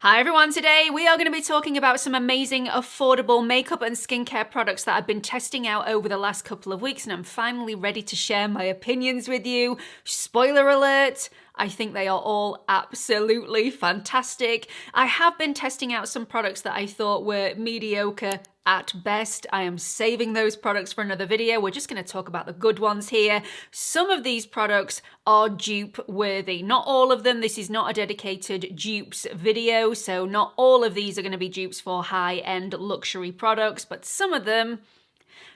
Hi everyone, today we are going to be talking about some amazing affordable makeup and skincare products that I've been testing out over the last couple of weeks, and I'm finally ready to share my opinions with you. Spoiler alert, I think they are all absolutely fantastic. I have been testing out some products that I thought were mediocre at best. I am saving those products for another video. We're just going to talk about the good ones here. Some of these products are dupe worthy. Not all of them. This is not a dedicated dupes video, so not all of these are going to be dupes for high-end luxury products, but some of them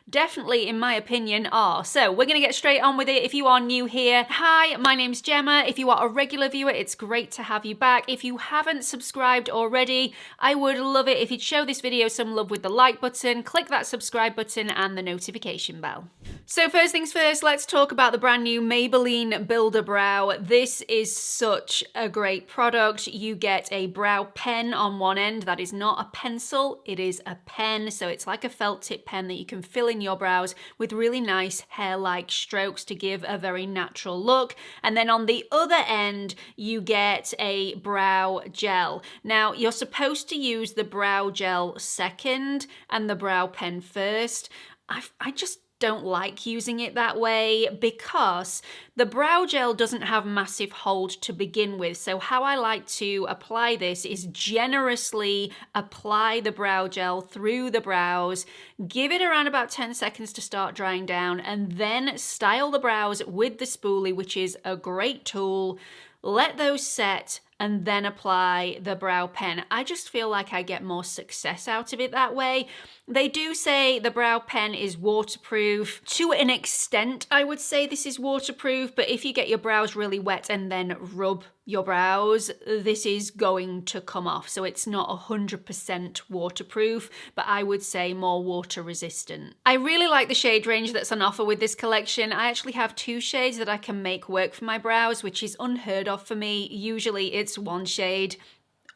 definitely, in my opinion, are. So we're going to get straight on with it. If you are new here, hi, my name's Gemma. If you are a regular viewer, it's great to have you back. If you haven't subscribed already, I would love it if you'd show this video some love with the like button, click that subscribe button and the notification bell. So first things first, let's talk about the brand new Maybelline Builder Brow. This is such a great product. You get a brow pen on one end. That is not a pencil, it is a pen. So it's like a felt tip pen that you can fill in your brows with really nice hair-like strokes to give a very natural look. And then on the other end, you get a brow gel. Now, you're supposed to use the brow gel second and the brow pen first. I just don't like using it that way because the brow gel doesn't have massive hold to begin with. So how I like to apply this is generously apply the brow gel through the brows, give it around about 10 seconds to start drying down, and then style the brows with the spoolie, which is a great tool. Let those set and then apply the brow pen. I just feel like I get more success out of it that way. They do say the brow pen is waterproof. To an extent, I would say this is waterproof, but if you get your brows really wet and then rub your brows, this is going to come off. So it's not 100% waterproof, but I would say more water resistant. I really like the shade range that's on offer with this collection. I actually have 2 shades that I can make work for my brows, which is unheard of for me. Usually it's 1 shade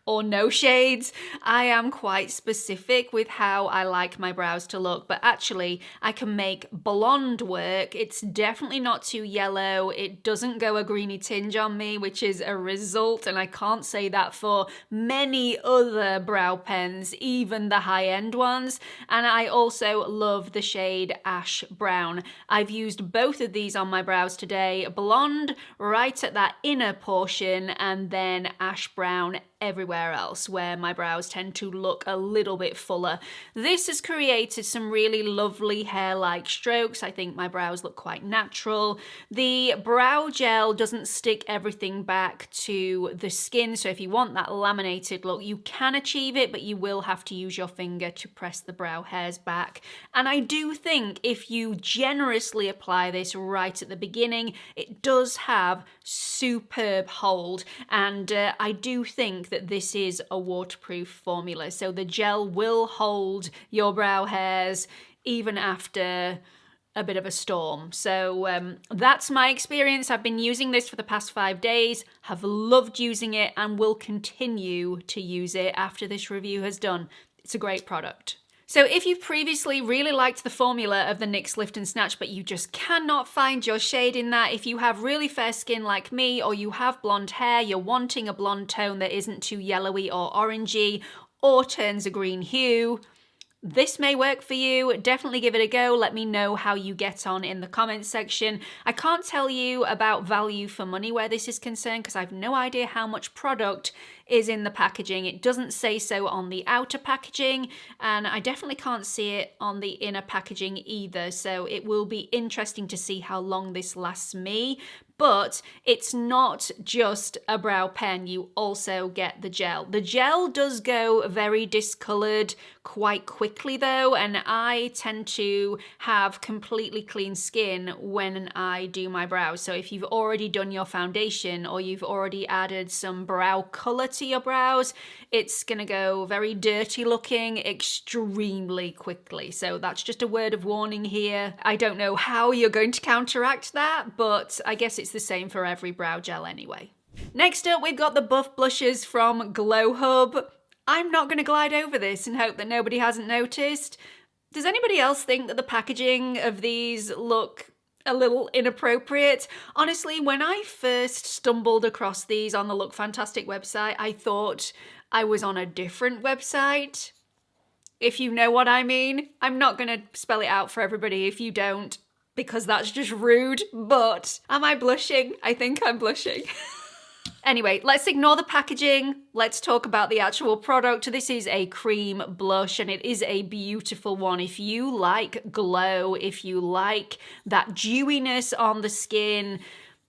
or no shades. I am quite specific with how I like my brows to look, but actually I can make blonde work. It's definitely not too yellow. It doesn't go a greeny tinge on me, which is a result, and I can't say that for many other brow pens, even the high-end ones. And I also love the shade Ash Brown. I've used both of these on my brows today. Blonde right at that inner portion, and then Ash Brown everywhere else where my brows tend to look a little bit fuller. This has created some really lovely hair-like strokes. I think my brows look quite natural. The brow gel doesn't stick everything back to the skin, so if you want that laminated look, you can achieve it, but you will have to use your finger to press the brow hairs back. And I do think if you generously apply this right at the beginning, it does have superb hold, and I do think that this is a waterproof formula, so the gel will hold your brow hairs even after a bit of a storm. So that's my experience. I've been using this for the past 5 days, have loved using it, and will continue to use it after this review has done. It's a great product. So if you've previously really liked the formula of the NYX Lift and Snatch, but you just cannot find your shade in that, if you have really fair skin like me, or you have blonde hair, you're wanting a blonde tone that isn't too yellowy or orangey, or turns a green hue, this may work for you. Definitely give it a go. Let me know how you get on in the comments section. I can't tell you about value for money where this is concerned because I have no idea how much product is in the packaging. It doesn't say so on the outer packaging, and I definitely can't see it on the inner packaging either. So it will be interesting to see how long this lasts me. But it's not just a brow pen, you also get the gel. The gel does go very discolored quite quickly though, and I tend to have completely clean skin when I do my brows. So if you've already done your foundation or you've already added some brow color to your brows, it's gonna go very dirty looking extremely quickly. So that's just a word of warning here. I don't know how you're going to counteract that, but I guess it's the same for every brow gel anyway. Next up, we've got the Buff Blushes from Glow Hub. I'm not going to glide over this and hope that nobody hasn't noticed. Does anybody else think that the packaging of these look a little inappropriate? Honestly, when I first stumbled across these on the Look Fantastic website, I thought, I was on a different website, if you know what I mean. I'm not gonna spell it out for everybody if you don't, because that's just rude, but am I blushing? I think I'm blushing. Anyway, let's ignore the packaging. Let's talk about the actual product. This is a cream blush and it is a beautiful one. If you like glow, if you like that dewiness on the skin,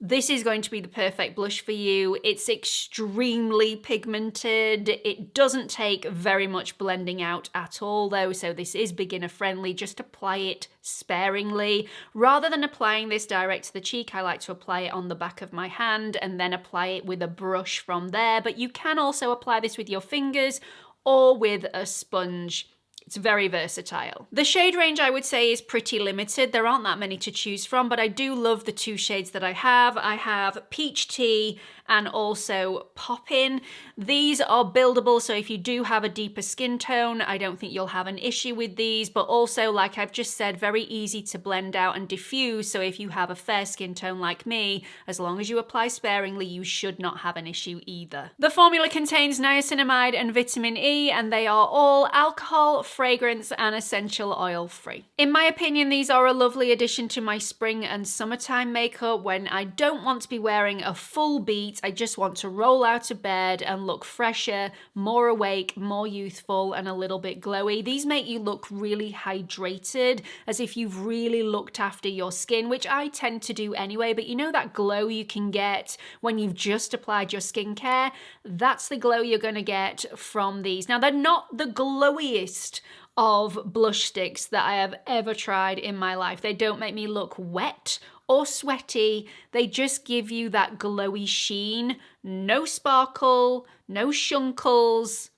this is going to be the perfect blush for you. It's extremely pigmented. It doesn't take very much blending out at all though, so this is beginner friendly. Just apply it sparingly. Rather than applying this direct to the cheek, I like to apply it on the back of my hand and then apply it with a brush from there. But you can also apply this with your fingers or with a sponge. It's very versatile. The shade range, I would say, is pretty limited. There aren't that many to choose from, but I do love the two shades that I have. I have Peach Tea and also Poppin'. These are buildable, so if you do have a deeper skin tone, I don't think you'll have an issue with these, but also, like I've just said, very easy to blend out and diffuse, so if you have a fair skin tone like me, as long as you apply sparingly, you should not have an issue either. The formula contains niacinamide and vitamin E, and they are all alcohol, fragrance, and essential oil free. In my opinion, these are a lovely addition to my spring and summertime makeup when I don't want to be wearing a full beat. I just want to roll out of bed and look fresher, more awake, more youthful, and a little bit glowy. These make you look really hydrated, as if you've really looked after your skin, which I tend to do anyway, but you know that glow you can get when you've just applied your skincare? That's the glow you're going to get from these. Now, they're not the glowiest of blush sticks that I have ever tried in my life. They don't make me look wet or sweaty. They just give you that glowy sheen. No sparkle, no shunkles,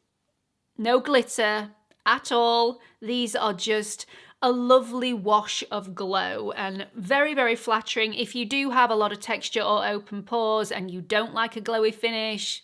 no glitter at all. These are just a lovely wash of glow and very, very flattering. If you do have a lot of texture or open pores and you don't like a glowy finish,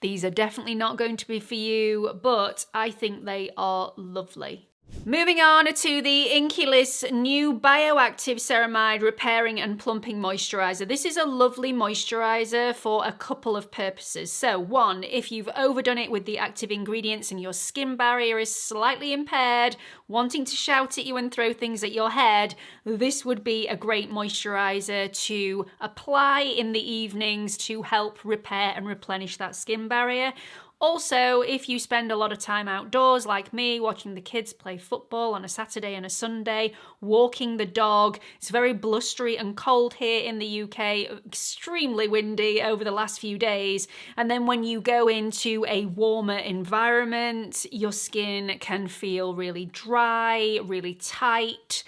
these are definitely not going to be for you, but I think they are lovely. Moving on to the ENQUIRIES new Bioactive Ceramide Repairing and Plumping Moisturiser. This is a lovely moisturiser for a couple of purposes. So one, if you've overdone it with the active ingredients and your skin barrier is slightly impaired, wanting to shout at you and throw things at your head, this would be a great moisturiser to apply in the evenings to help repair and replenish that skin barrier. Also, if you spend a lot of time outdoors like me, watching the kids play football on a Saturday and a Sunday, walking the dog, it's very blustery and cold here in the UK, extremely windy over the last few days, and then when you go into a warmer environment, your skin can feel really dry, really tight.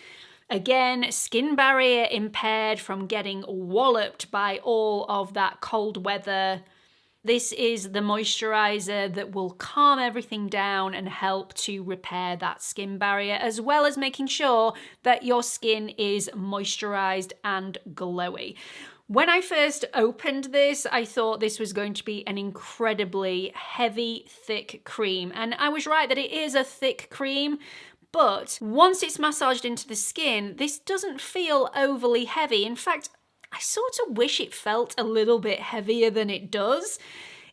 Again, skin barrier impaired from getting walloped by all of that cold weather. This is the moisturiser that will calm everything down and help to repair that skin barrier, as well as making sure that your skin is moisturised and glowy. When I first opened this, I thought this was going to be an incredibly heavy, thick cream. And I was right that it is a thick cream, but once it's massaged into the skin, this doesn't feel overly heavy. In fact, I sort of wish it felt a little bit heavier than it does.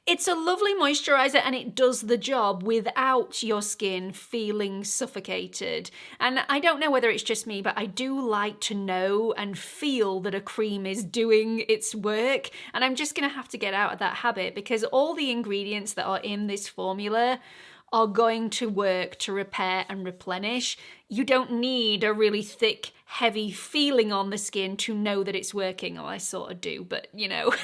It's a lovely moisturiser and it does the job without your skin feeling suffocated. And I don't know whether it's just me, but I do like to know and feel that a cream is doing its work. And I'm just going to have to get out of that habit, because all the ingredients that are in this formula are going to work to repair and replenish. You don't need a really thick, heavy feeling on the skin to know that it's working. Oh, I sort of do, but you know.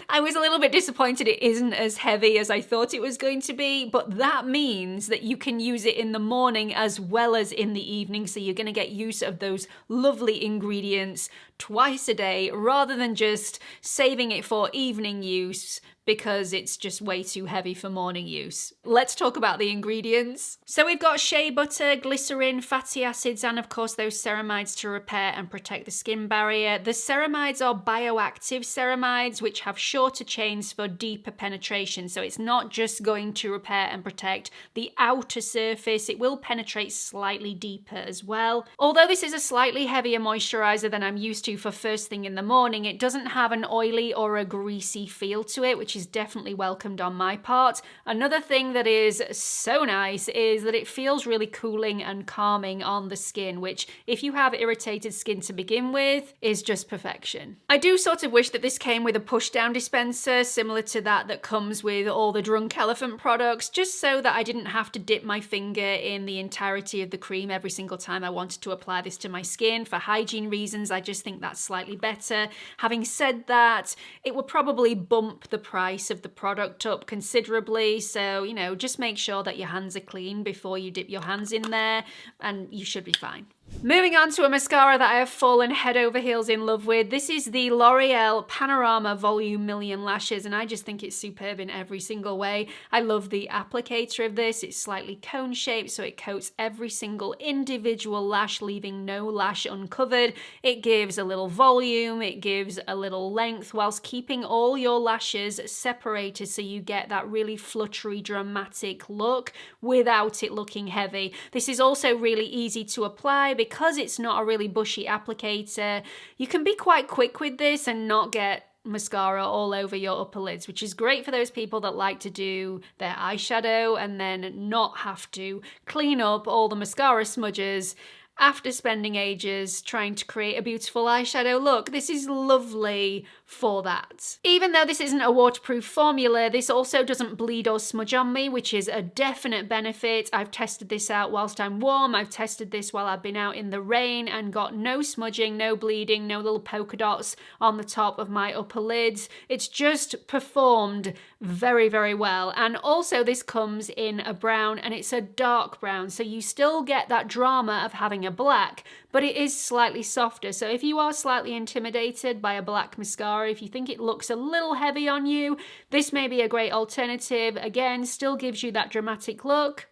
I was a little bit disappointed it isn't as heavy as I thought it was going to be, but that means that you can use it in the morning as well as in the evening, so you're going to get use of those lovely ingredients twice a day rather than just saving it for evening use because it's just way too heavy for morning use. Let's talk about the ingredients. So we've got shea butter, glycerin, fatty acids, and of course those ceramides to repair and protect the skin barrier. The ceramides are bioactive ceramides, which have shorter chains for deeper penetration. So it's not just going to repair and protect the outer surface, it will penetrate slightly deeper as well. Although this is a slightly heavier moisturizer than I'm used to for first thing in the morning. It doesn't have an oily or a greasy feel to it, which is definitely welcomed on my part. Another thing that is so nice is that it feels really cooling and calming on the skin, which if you have irritated skin to begin with, is just perfection. I do sort of wish that this came with a push down dispenser similar to that comes with all the Drunk Elephant products, just so that I didn't have to dip my finger in the entirety of the cream every single time I wanted to apply this to my skin. For hygiene reasons, I just think that's slightly better. Having said that, it will probably bump the price of the product up considerably, so you know, just make sure that your hands are clean before you dip your hands in there and you should be fine. Moving on to a mascara that I have fallen head over heels in love with. This is the L'Oreal Panorama Volume Million Lashes, and I just think it's superb in every single way. I love the applicator of this. It's slightly cone shaped, so it coats every single individual lash, leaving no lash uncovered. It gives a little volume, it gives a little length, whilst keeping all your lashes separated so you get that really fluttery, dramatic look without it looking heavy. This is also really easy to apply because it's not a really bushy applicator. You can be quite quick with this and not get mascara all over your upper lids, which is great for those people that like to do their eyeshadow and then not have to clean up all the mascara smudges after spending ages trying to create a beautiful eyeshadow look. This is lovely for that. Even though this isn't a waterproof formula, this also doesn't bleed or smudge on me, which is a definite benefit. I've tested this out whilst I'm warm. I've tested this while I've been out in the rain and got no smudging, no bleeding, no little polka dots on the top of my upper lids. It's just performed very, very well. And also this comes in a brown, and it's a dark brown, so you still get that drama of having a black, but it is slightly softer. So if you are slightly intimidated by a black mascara, if you think it looks a little heavy on you, this may be a great alternative. Again, still gives you that dramatic look,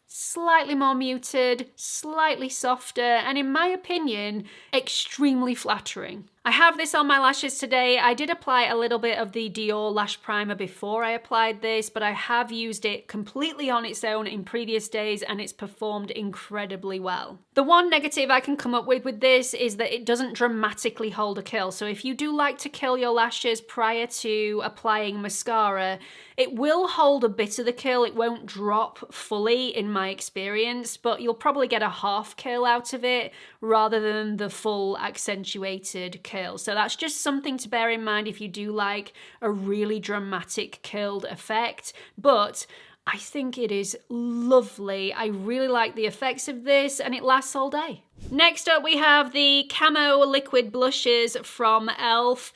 slightly more muted, slightly softer, and in my opinion, extremely flattering. I have this on my lashes today. I did apply a little bit of the Dior Lash Primer before I applied this, but I have used it completely on its own in previous days and it's performed incredibly well. The one negative I can come up with this is that it doesn't dramatically hold a curl. So if you do like to curl your lashes prior to applying mascara, it will hold a bit of the curl. It won't drop fully in my experience, but you'll probably get a half curl out of it rather than the full accentuated curl. So that's just something to bear in mind if you do like a really dramatic curled effect, but I think it is lovely. I really like the effects of this and it lasts all day. Next up we have the Camo Liquid Blushes from e.l.f.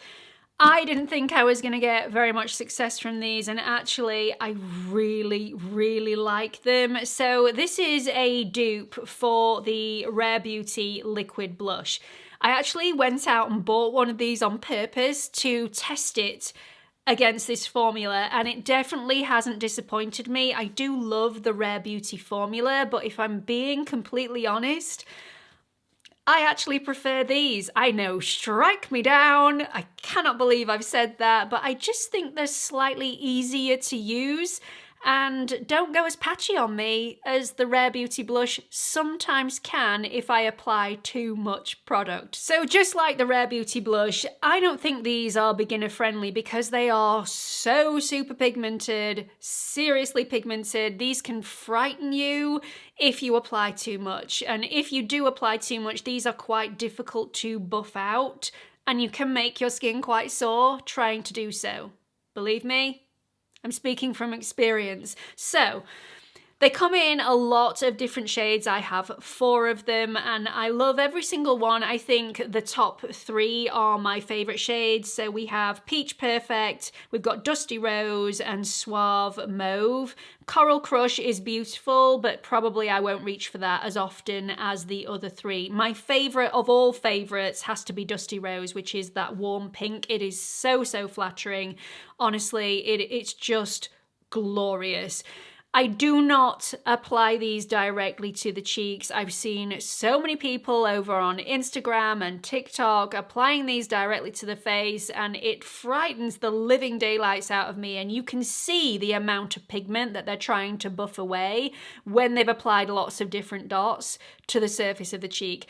I didn't think I was going to get very much success from these, and actually I really, really like them. So this is a dupe for the Rare Beauty Liquid Blush. I actually went out and bought one of these on purpose to test it against this formula, and it definitely hasn't disappointed me. I do love the Rare Beauty formula, but if I'm being completely honest, I actually prefer these. I know, strike me down. I cannot believe I've said that, but I just think they're slightly easier to use and don't go as patchy on me as the Rare Beauty blush sometimes can if I apply too much product. So just like the Rare Beauty blush, I don't think these are beginner friendly because they are so super pigmented, seriously pigmented. These can frighten you if you apply too much. And if you do apply too much, these are quite difficult to buff out and you can make your skin quite sore trying to do so. Believe me, I'm speaking from experience. So they come in a lot of different shades. I have 4 of them and I love every single one. I think the top 3 are my favorite shades. So we have Peach Perfect, we've got Dusty Rose and Suave Mauve. Coral Crush is beautiful, but probably I won't reach for that as often as the other 3. My favorite of all favorites has to be Dusty Rose, which is that warm pink. It is so, so flattering. Honestly, it's just glorious. I do not apply these directly to the cheeks. I've seen so many people over on Instagram and TikTok applying these directly to the face and it frightens the living daylights out of me, and you can see the amount of pigment that they're trying to buff away when they've applied lots of different dots to the surface of the cheek.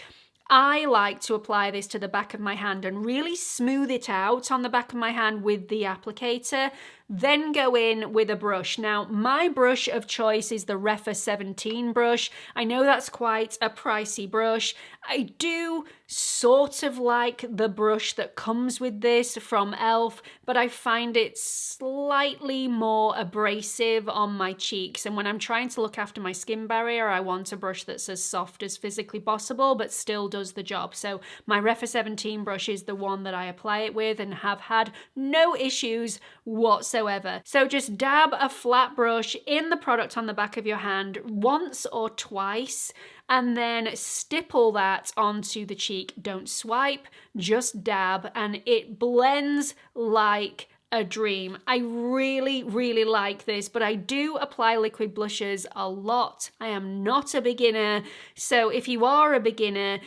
I like to apply this to the back of my hand and really smooth it out on the back of my hand with the applicator, then go in with a brush. Now, my brush of choice is the Refa 17 brush. I know that's quite a pricey brush. I do sort of like the brush that comes with this from e.l.f., but I find it slightly more abrasive on my cheeks. And when I'm trying to look after my skin barrier, I want a brush that's as soft as physically possible, but still does the job. So my Refa 17 brush is the one that I apply it with and have had no issues whatsoever. So just dab a flat brush in the product on the back of your hand once or twice, and then stipple that onto the cheek. Don't swipe, just dab, and it blends like a dream. I really, really like this, but I do apply liquid blushes a lot. I am not a beginner, so if you are a beginner,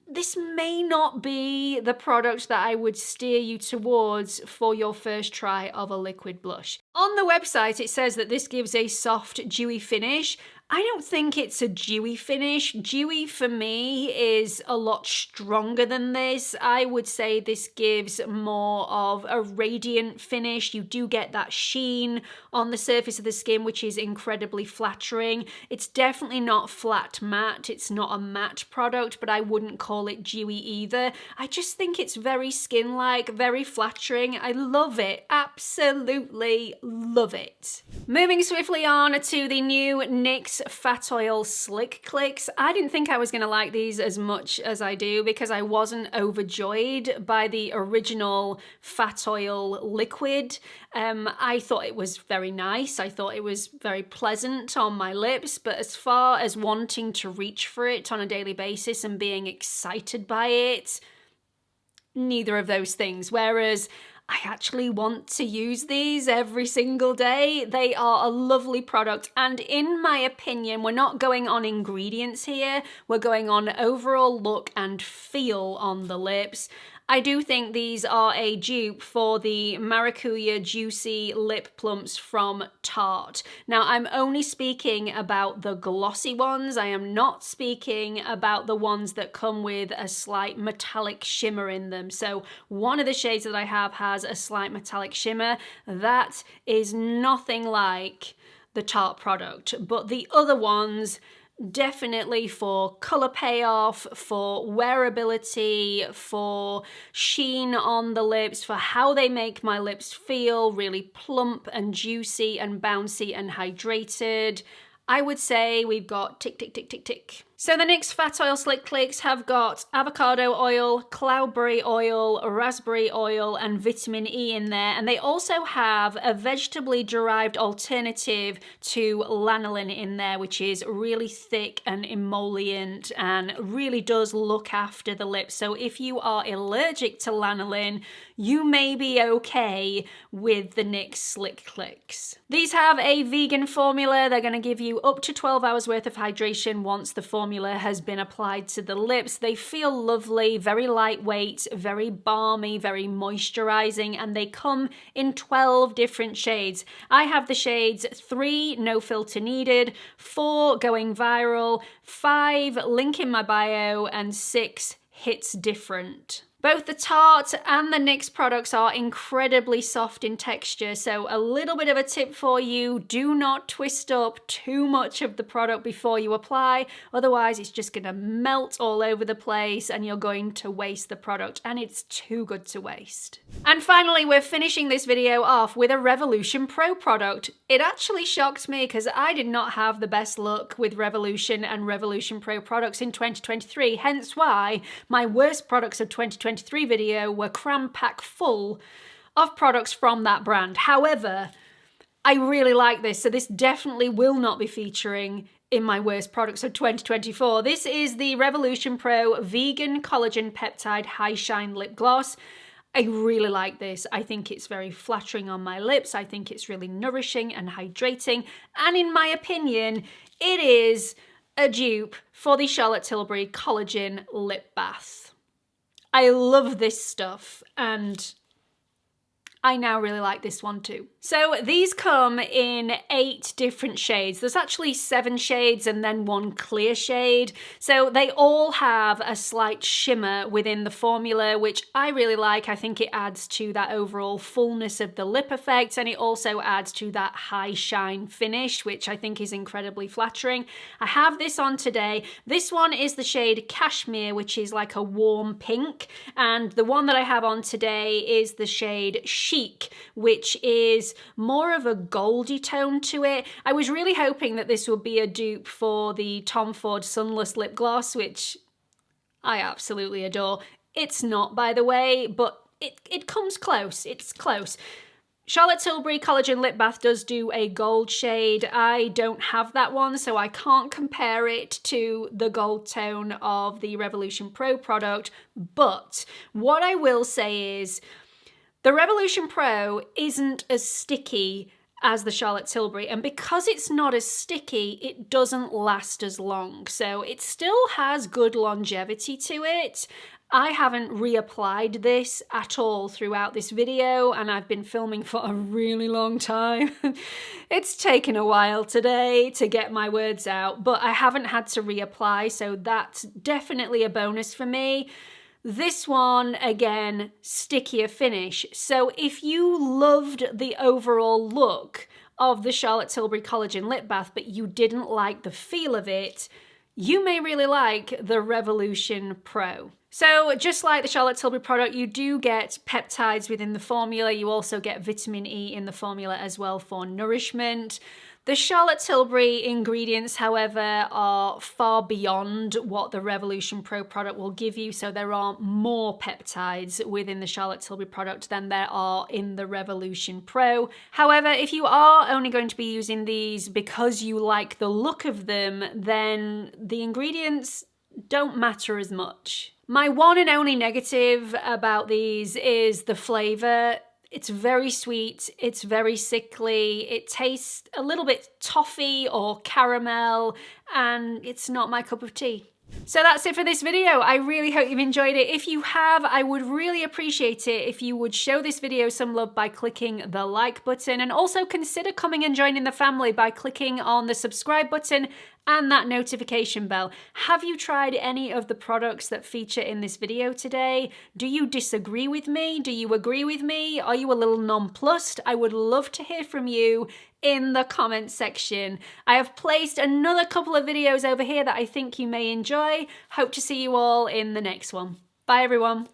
this may not be the product that I would steer you towards for your first try of a liquid blush. On the website, it says that this gives a soft, dewy finish. I don't think it's a dewy finish. Dewy for me is a lot stronger than this. I would say this gives more of a radiant finish. You do get that sheen on the surface of the skin, which is incredibly flattering. It's definitely not flat matte. It's not a matte product, but I wouldn't call it dewy either. I just think it's very skin-like, very flattering. I love it. Absolutely love it. Moving swiftly on to the new NYX Fat Oil Slick Clicks. I didn't think I was going to like these as much as I do because I wasn't overjoyed by the original Fat Oil liquid. I thought it was very nice. I thought it was very pleasant on my lips, but as far as wanting to reach for it on a daily basis and being excited by it, neither of those things. Whereas I actually want to use these every single day. They are a lovely product, and in my opinion, we're not going on ingredients here, we're going on overall look and feel on the lips. I do think these are a dupe for the Maracuja Juicy Lip Plumps from Tarte. Now, I'm only speaking about the glossy ones. I am not speaking about the ones that come with a slight metallic shimmer in them. So one of the shades that I have has a slight metallic shimmer. That is nothing like the Tarte product, but the other ones, definitely for colour payoff, for wearability, for sheen on the lips, for how they make my lips feel really plump and juicy and bouncy and hydrated. I would say we've got tick, tick, tick, tick, tick. So the NYX Fat Oil Slick Clicks have got avocado oil, cloudberry oil, raspberry oil, and vitamin E in there. And they also have a vegetably derived alternative to lanolin in there, which is really thick and emollient and really does look after the lips. So if you are allergic to lanolin, you may be okay with the NYX Slick Clicks. These have a vegan formula. They're going to give you up to 12 hours worth of hydration once the formula has been applied to the lips. They feel lovely, very lightweight, very balmy, very moisturizing, and they come in 12 different shades. I have the shades 3, no filter needed, 4, going viral, 5, link in my bio, and 6, hits different. Both the Tarte and the NYX products are incredibly soft in texture, so a little bit of a tip for you, do not twist up too much of the product before you apply, otherwise it's just going to melt all over the place and you're going to waste the product, and it's too good to waste. And finally, we're finishing this video off with a Revolution Pro product. It actually shocked me because I did not have the best luck with Revolution and Revolution Pro products in 2023, hence why my worst products of 2023 video were cram-packed full of products from that brand. However, I really like this, so this definitely will not be featuring in my worst products of 2024. This is the Revolution Pro Vegan Collagen Peptide High Shine Lip Gloss. I really like this. I think it's very flattering on my lips. I think it's really nourishing and hydrating. And in my opinion, it is a dupe for the Charlotte Tilbury Collagen Lip Bath. I love this stuff, and I now really like this one too. So these come in 8 different shades. There's actually 7 shades and then 1 clear shade. So they all have a slight shimmer within the formula, which I really like. I think it adds to that overall fullness of the lip effect, and it also adds to that high shine finish, which I think is incredibly flattering. I have this on today. This one is the shade Cashmere, which is like a warm pink. And the one that I have on today is the shade Chic, which is more of a goldy tone to it. I was really hoping that this would be a dupe for the Tom Ford Sunless lip gloss, which I absolutely adore. It's not, by the way, but it comes close. It's close. Charlotte Tilbury Collagen Lip Bath does do a gold shade. I don't have that one, so I can't compare it to the gold tone of the Revolution Pro product. But what I will say is, the Revolution Pro isn't as sticky as the Charlotte Tilbury, and because it's not as sticky, it doesn't last as long. So it still has good longevity to it. I haven't reapplied this at all throughout this video, and I've been filming for a really long time. It's taken a while today to get my words out, but I haven't had to reapply, so that's definitely a bonus for me. This one, again, stickier finish. So if you loved the overall look of the Charlotte Tilbury Collagen Lip Bath, but you didn't like the feel of it, you may really like the Revolution Pro. So just like the Charlotte Tilbury product, you do get peptides within the formula. You also get vitamin E in the formula as well for nourishment. The Charlotte Tilbury ingredients, however, are far beyond what the Revolution Pro product will give you, so there are more peptides within the Charlotte Tilbury product than there are in the Revolution Pro. However, if you are only going to be using these because you like the look of them, then the ingredients don't matter as much. My one and only negative about these is the flavor. It's very sweet, it's very sickly, it tastes a little bit toffee or caramel, and it's not my cup of tea. So that's it for this video. I really hope you've enjoyed it. If you have, I would really appreciate it if you would show this video some love by clicking the like button, and also consider coming and joining the family by clicking on the subscribe button and that notification bell. Have you tried any of the products that feature in this video today? Do you disagree with me? Do you agree with me? Are you a little nonplussed? I would love to hear from you in the comments section. I have placed another couple of videos over here that I think you may enjoy. Hope to see you all in the next one. Bye everyone.